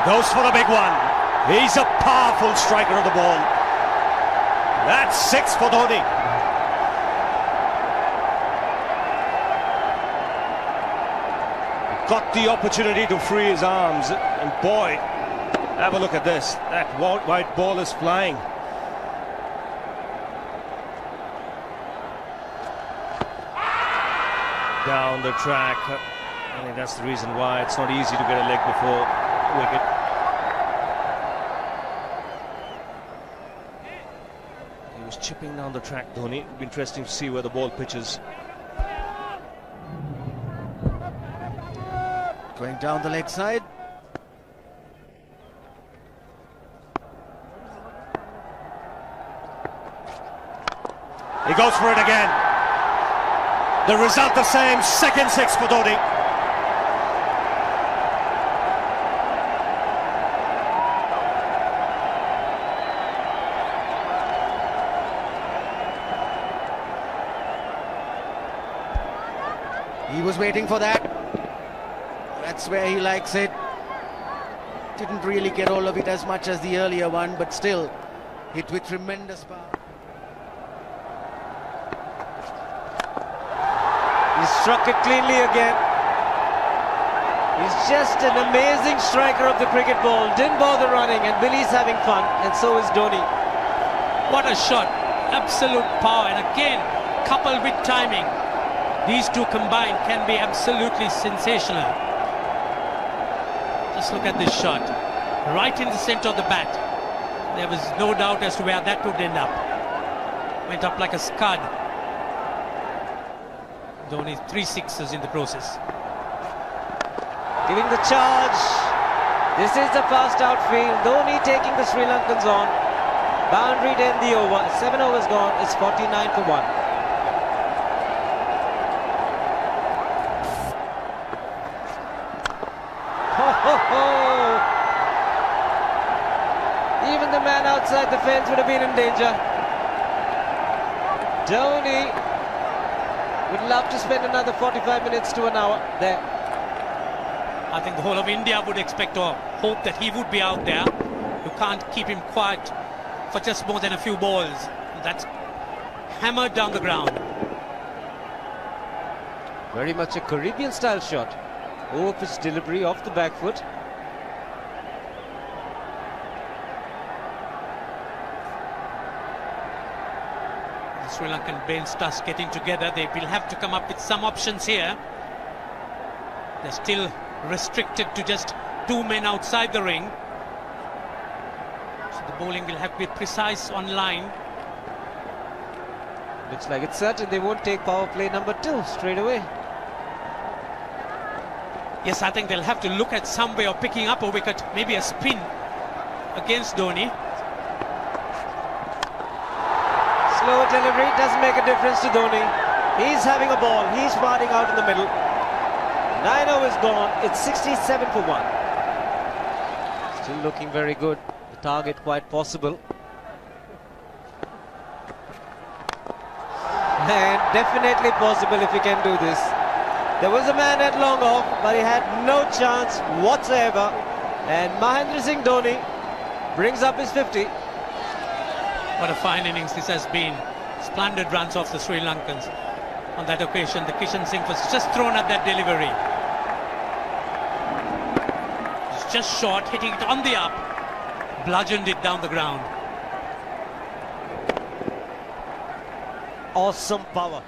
goes for the big one. He's a powerful striker of the ball. That's 6 for Dhoni. Got the opportunity to free his arms, and boy, have a look at this. That white ball is flying. Down the track. I think that's the reason why it's not easy to get a leg before wicket. He was chipping down the track, Dhoni. It'll be interesting to see where the ball pitches. Going down the leg side. He goes for it again. The result the same, second 6 for Dhoni. He was waiting for that. That's where he likes it. Didn't really get all of it as much as the earlier one, but still hit with tremendous power. He struck it cleanly again. He's just an amazing striker of the cricket ball. Didn't bother running, and Billy's having fun, and so is Dhoni. What a shot. Absolute power, and again, coupled with timing. These two combined can be absolutely sensational. Just look at this shot. Right in the center of the bat. There was no doubt as to where that would end up. Went up like a scud. Dhoni 3 sixes in the process. Giving the charge. This is the fast outfield. Dhoni taking the Sri Lankans on. Boundary to end the over. 7 overs gone. It's 49 for 1. Even the man outside the fence would have been in danger. Dhoni would love to spend another 45 minutes to an hour there. I think the whole of India would expect or hope that he would be out there. You can't keep him quiet for just more than a few balls. That's hammered down the ground. Very much a Caribbean style shot. Over-pitch delivery off the back foot. The Sri Lankan bench starts getting together. They will have to come up with some options here. They're still restricted to just 2 men outside the ring. So the bowling will have to be precise on line. Looks like it's certain they won't take power play number 2 straight away. Yes, I think they'll have to look at some way of picking up a wicket, maybe a spin against Dhoni. Slow delivery doesn't make a difference to Dhoni. He's having a ball. He's batting out in the middle. 9 overs gone. It's 67 for 1. Still looking very good. The target quite possible. And definitely possible if he can do this. There was a man at long off, but he had no chance whatsoever. And Mahendra Singh Dhoni brings up his 50. What a fine innings this has been. Splendid runs off the Sri Lankans. On that occasion, the Kishan Singh was just thrown at that delivery. It's just short, hitting it on the up. Bludgeoned it down the ground. Awesome power.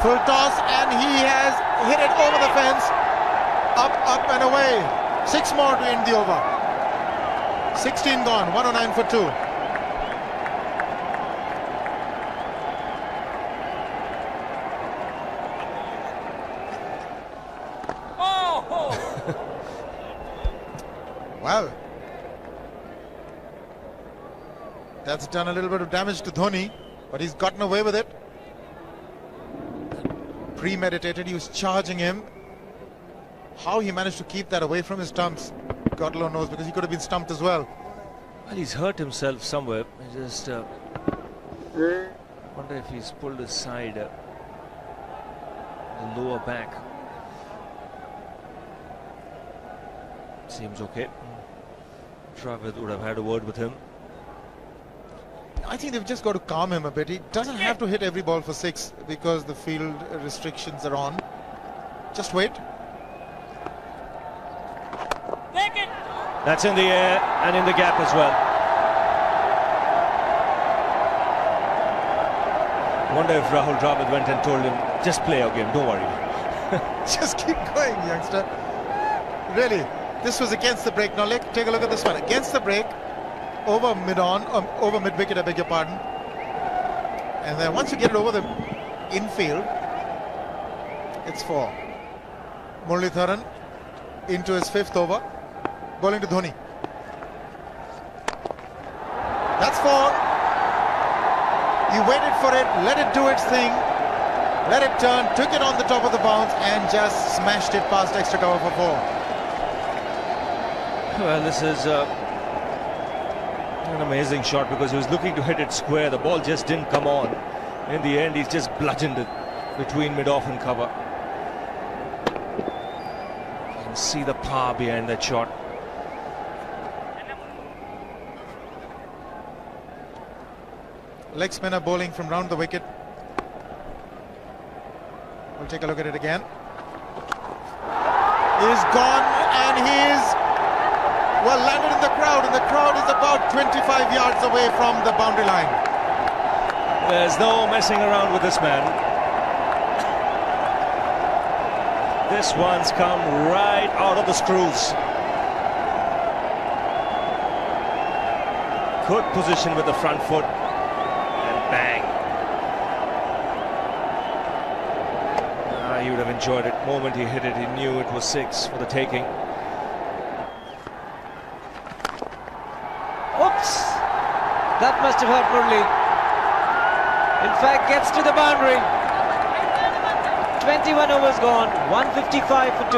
Full toss, and he has hit it over the fence. Up and away. 6 more to end the over. 16 gone, 109 for 2. Well, that's done a little bit of damage to Dhoni, but he's gotten away with it. Premeditated, he was charging him. How he managed to keep that away from his stumps, God alone knows, because he could have been stumped as well. Well, he's hurt himself somewhere. I just wonder if he's pulled his side, the lower back. Seems okay. Travis would have had a word with him. I think they've just got to calm him a bit. He doesn't have to hit every ball for 6 because the field restrictions are on. Just wait. That's in the air and in the gap as well. I wonder if Rahul Dravid went and told him, just play our game, don't worry. Just keep going, youngster. Really, this was against the break. Now take a look at this one. Against the break, over mid-wicket, I beg your pardon. And then once you get it over the infield, it's 4. Muralitharan into his 5th over, bowling to Dhoni. That's 4. He waited for it, let it do its thing, let it turn, took it on the top of the bounce and just smashed it past extra cover for 4. Well, this is an amazing shot because he was looking to hit it square. The ball just didn't come on. In the end, he's just bludgeoned it between mid-off and cover. You can see the power behind that shot. Leg spinner bowling from round the wicket. We'll take a look at it again. He's gone and he's landed in the crowd, and the crowd is about 25 yards away from the boundary line. There's no messing around with this man. This one's come right out of the screws. Good position with the front foot. Bang. He would have enjoyed it. The moment he hit it, he knew it was 6 for the taking. Oops! That must have hurt Murli. In fact, gets to the boundary. 21 overs gone, 155 for 2.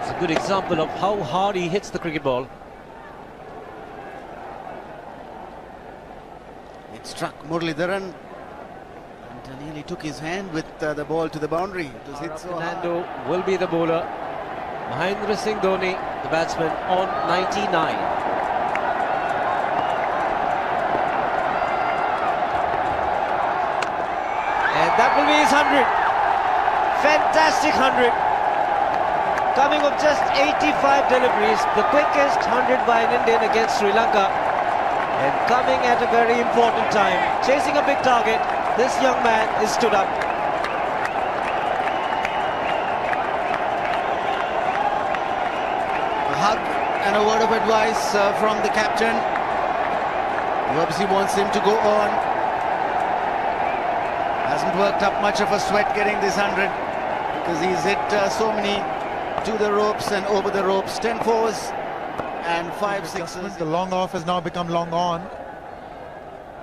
It's a good example of how hard he hits the cricket ball. Struck Muralitharan and nearly took his hand with the ball to the boundary. It was hit so hard. Fernando will be the bowler. Mahendra Singh Dhoni, the batsman, on 99. And that will be his 100. Fantastic 100. Coming of just 85 deliveries, the quickest 100 by an Indian against Sri Lanka. And coming at a very important time, chasing a big target, this young man is stood up. A hug and a word of advice from the captain. He obviously wants him to go on. Hasn't worked up much of a sweat getting this 100 because he's hit so many to the ropes and over the ropes. 10 fours. And 5 sixes. The long off has now become long on.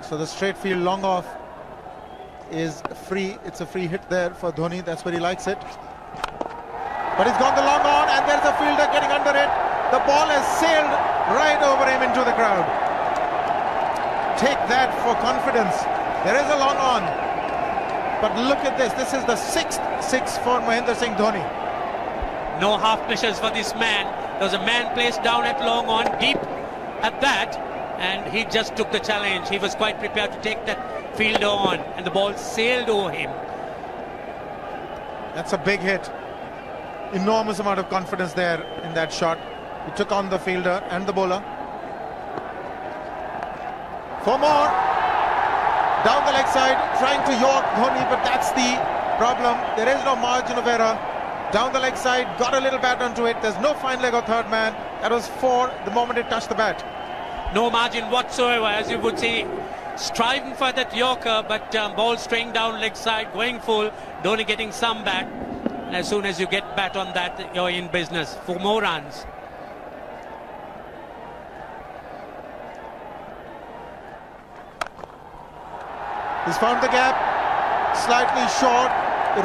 So the straight field long off is free. It's a free hit there for Dhoni. That's where he likes it. But he's gone the long on and there's a fielder getting under it. The ball has sailed right over him into the crowd. Take that for confidence. There is a long on. But look at this. This is the 6th 6 for Mahendra Singh Dhoni. No half measures for this man. There was a man placed down at long on, deep at that, and he just took the challenge. He was quite prepared to take that fielder on, and the ball sailed over him. That's a big hit. Enormous amount of confidence there in that shot. He took on the fielder and the bowler. 4 more. Down the leg side, trying to york Dhoni, but that's the problem. There is no margin of error. Down the leg side, got a little bat onto it. There's no fine leg or third man. That was 4 the moment it touched the bat. No margin whatsoever, as you would see. Striving for that yorker, but ball straying down leg side, going full. Dhoni getting some bat. And as soon as you get bat on that, you're in business for more runs. He's found the gap, slightly short,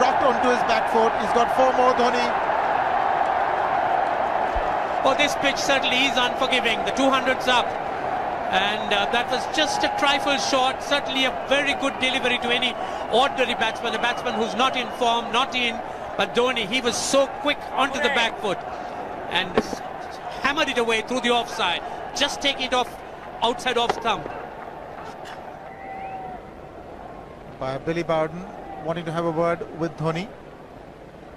rocked onto his back foot. He's got 4 more, Dhoni. Oh, this pitch certainly is unforgiving. The 200's up. And that was just a trifle short. Certainly a very good delivery to any ordinary batsman. A batsman who's not in form, not in But Dhoni, he was so quick onto the back foot and hammered it away through the offside, just taking it off outside off stump. By Billy Bowden wanting to have a word with Dhoni.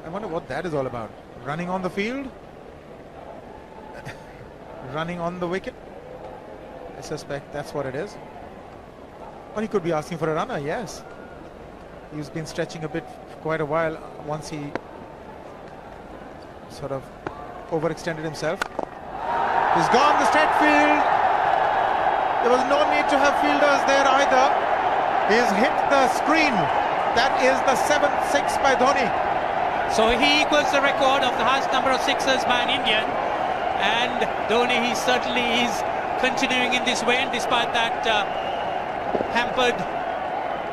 I wonder what that is all about. Running on the field? Running on the wicket? I suspect that's what it is. Or he could be asking for a runner, yes. He's been stretching a bit for quite a while once he sort of overextended himself. He's gone the straight field. There was no need to have fielders there either. He's hit the screen. That is the 7th 6 by Dhoni. So he equals the record of the highest number of sixes by an Indian. And Dhoni, he certainly is continuing in this way, despite that hampered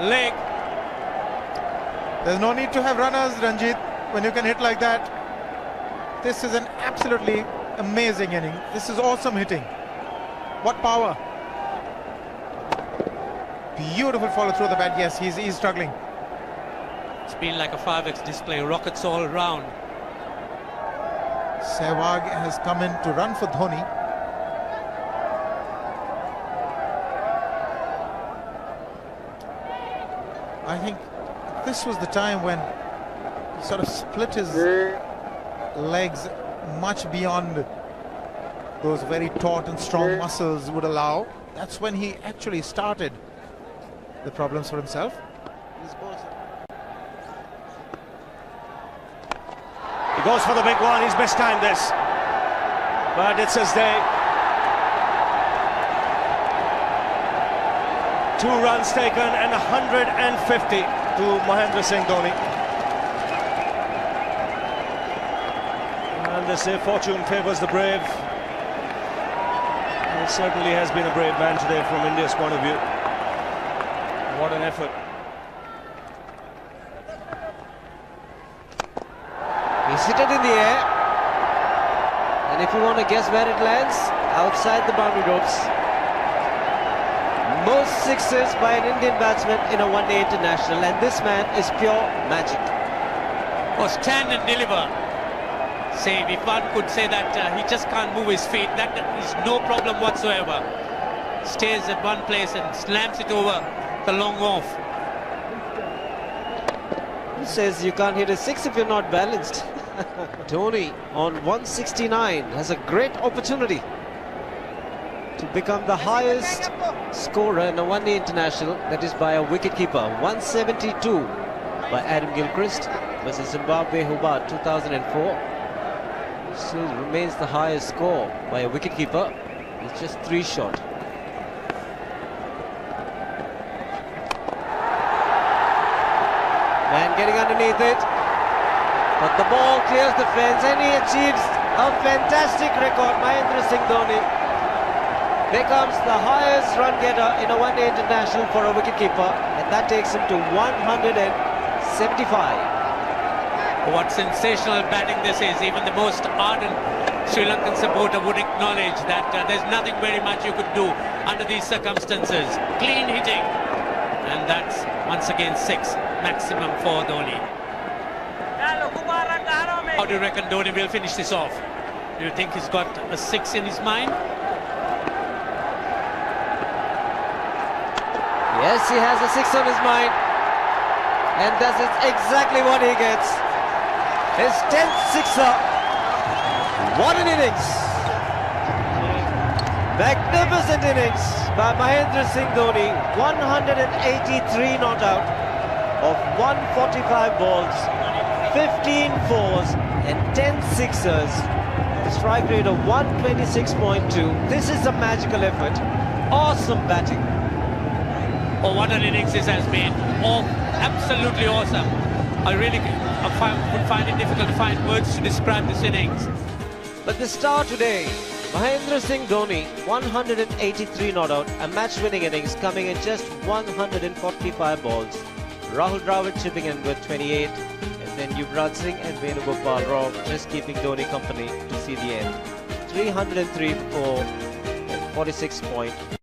leg. There's no need to have runners, Ranjit, when you can hit like that. This is an absolutely amazing inning. This is awesome hitting. What power. Beautiful follow through the bat. Yes, he's struggling. It's been like a 5x display, rockets all round. Sehwag has come in to run for Dhoni. I think this was the time when he sort of split his legs much beyond those very taut and strong muscles would allow. That's when he actually started the problems for himself. He goes for the big one. He's mistimed this, but it's his day. 2 runs taken and 150 to Mahendra Singh Dhoni. And they say fortune favours the brave. It certainly has been a brave man today from India's point of view. What an effort. He's hit it in the air. And if you want to guess where it lands, outside the boundary ropes. Most sixes by an Indian batsman in a one-day international, and this man is pure magic. Oh, stand and deliver. Save, if one could say that he just can't move his feet, that is no problem whatsoever. Stays at one place and slams it over the long off. Who says you can't hit a 6 if you're not balanced? Dhoni on 169 has a great opportunity to become the highest scorer in a one-day international, that is by a wicketkeeper. 172 by Adam Gilchrist versus Zimbabwe Hobart 2004. Still remains the highest score by a wicketkeeper. It's just 3 short. Man getting underneath it, but the ball clears the fence and he achieves a fantastic record. Mahendra Singh Dhoni becomes the highest run getter in a one-day international for a wicketkeeper, and that takes him to 175. What sensational batting this is. Even the most ardent Sri Lankan supporter would acknowledge that there's nothing very much you could do under these circumstances. Clean hitting, and that's once again 6 maximum for Dhoni. How do you reckon Dhoni will finish this off? Do you think he's got a 6 in his mind? Yes, he has a 6 on his mind, and that is exactly what he gets. His 10th sixer. What an innings! Magnificent innings by Mahendra Singh Dhoni. 183 not out of 145 balls, 15 fours and 10 sixers. A strike rate of 126.2. This is a magical effort. Awesome batting. Oh, what an innings this has been. Oh, absolutely awesome. I really would find it difficult to find words to describe this innings. But the star today, Mahendra Singh Dhoni, 183 not out, a match-winning innings coming in just 145 balls. Rahul Dravid chipping in with 28, and then Yuvraj Singh and Venugopal Rao just keeping Dhoni company to see the end. 303 for 46.9.